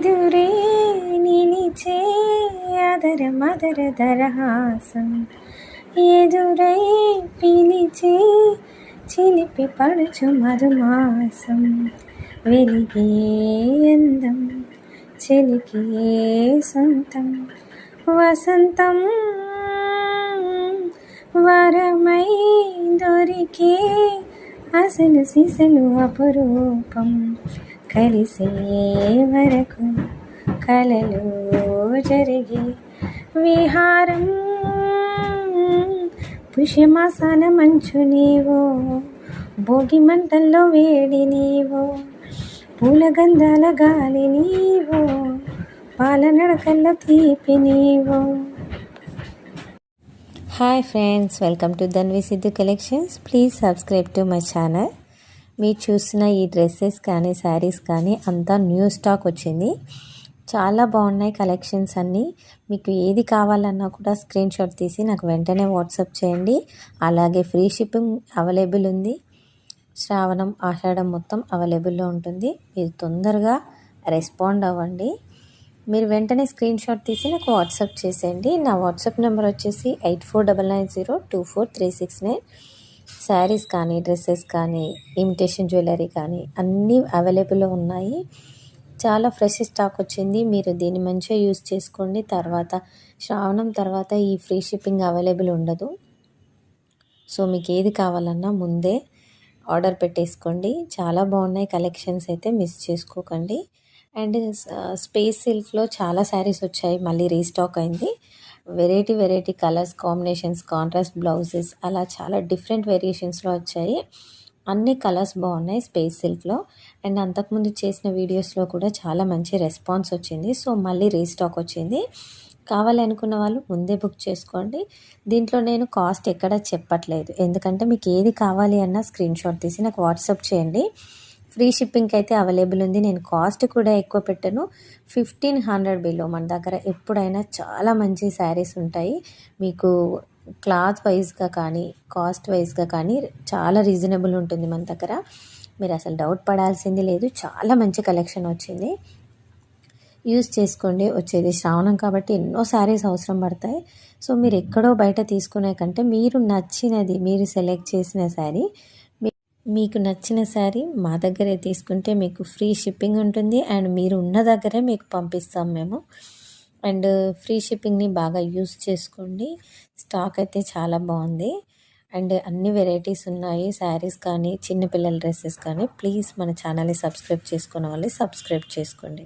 ఎదురే నిలిచే అదర మదర దరహాసం ఎదురై పిలిచే చిలిపి పడుచు మధుమాసం వెలిగే అందం చెలికే సొంతం వసంతం వరమై దొరికే అసలు సిసలు అపురూపం కలిసే వరకు కలలో జరిగే విహారం పుష్యమాసాల మంచు నీవో భోగి మంటల్లో వేడి నీవో పూల గంధాల గాలి నీవో పాల నడకల్లో తీపి నీవో. Hi friends, welcome to Dhanvi Siddhu collections. Please subscribe to my channel. మీరు చూసిన ఈ డ్రెస్సెస్ కానీ శారీస్ కానీ అంతా న్యూ స్టాక్ వచ్చింది. చాలా బాగున్నాయి కలెక్షన్స్ అన్నీ. మీకు ఏది కావాలన్నా కూడా స్క్రీన్ షాట్ తీసి నాకు వెంటనే వాట్సాప్ చేయండి. అలాగే ఫ్రీ షిప్పింగ్ అవైలబుల్ ఉంది. శ్రావణం ఆషాఢం మొత్తం అవైలబుల్లో ఉంటుంది. మీరు తొందరగా రెస్పాండ్ అవ్వండి. మీరు వెంటనే స్క్రీన్ షాట్ తీసి నాకు వాట్సాప్ చేసేయండి. నా వాట్సాప్ నెంబర్ వచ్చేసి 8499024369. శారీస్ కానీ డ్రెస్సెస్ కానీ ఇమిటేషన్ జ్యువెలరీ కానీ అన్నీ అవైలబుల్లో ఉన్నాయి. చాలా ఫ్రెష్ స్టాక్ వచ్చింది. మీరు దీన్ని మంచిగా యూజ్ చేసుకోండి. తర్వాత శ్రావణం తర్వాత ఈ ఫ్రీ షిప్పింగ్ అవైలబుల్ ఉండదు. సో మీకు ఏది కావాలన్నా ముందే ఆర్డర్ పెట్టేసుకోండి. చాలా బాగున్నాయి కలెక్షన్స్, అయితే మిస్ చేసుకోకండి. అండ్ స్పేస్ సిల్క్లో చాలా శారీస్ వచ్చాయి, మళ్ళీ రీస్టాక్ అయింది. Variety colours combinations, contrast blouses, అలా చాలా డిఫరెంట్ వేరియేషన్స్లో వచ్చాయి. అన్ని కలర్స్ బాగున్నాయి స్పేస్ సిల్క్లో. అండ్ అంతకుముందు చేసిన వీడియోస్లో కూడా చాలా మంచి రెస్పాన్స్ వచ్చింది. సో మళ్ళీ రీస్టాక్ వచ్చింది. కావాలనుకున్న వాళ్ళు ముందే బుక్ చేసుకోండి. దీంట్లో నేను కాస్ట్ ఎక్కడ చెప్పట్లేదు, ఎందుకంటే మీకు ఏది కావాలి అన్నా స్క్రీన్ షాట్ తీసి నాకు వాట్సాప్ చేయండి. ఫ్రీ షిప్పింగ్కి అయితే అవైలబుల్ ఉంది. నేను కాస్ట్ కూడా ఎక్కువ పెట్టను. 1500 బిలో మన దగ్గర ఎప్పుడైనా చాలా మంచి శారీస్ ఉంటాయి. మీకు క్లాత్ వైజ్గా కానీ కాస్ట్ వైజ్గా కానీ చాలా రీజనబుల్ ఉంటుంది మన దగ్గర. మీరు అసలు డౌట్ పడాల్సింది లేదు. చాలా మంచి కలెక్షన్ వచ్చింది. యూజ్ చేసుకోండి. వచ్చేది శ్రావణం కాబట్టి ఎన్నో శారీస్ అవసరం పడతాయి. సో మీరు ఎక్కడో బయట తీసుకునే కంటే మీరు నచ్చినది, మీరు సెలెక్ట్ చేసిన శారీ, మీకు నచ్చిన శారీ మా దగ్గరే తీసుకుంటే మీకు ఫ్రీ షిప్పింగ్ ఉంటుంది. అండ్ మీరు ఉన్న దగ్గరే మీకు పంపిస్తాం మేము. అండ్ ఫ్రీ షిప్పింగ్ని బాగా యూజ్ చేసుకోండి. స్టాక్ అయితే చాలా బాగుంది. అండ్ అన్ని వెరైటీస్ ఉన్నాయి. శారీస్ కానీ చిన్నపిల్లల డ్రెస్సెస్ కానీ. ప్లీజ్ మన ఛానల్ని సబ్స్క్రైబ్ చేసుకున్న వాళ్ళు సబ్స్క్రైబ్ చేసుకోండి.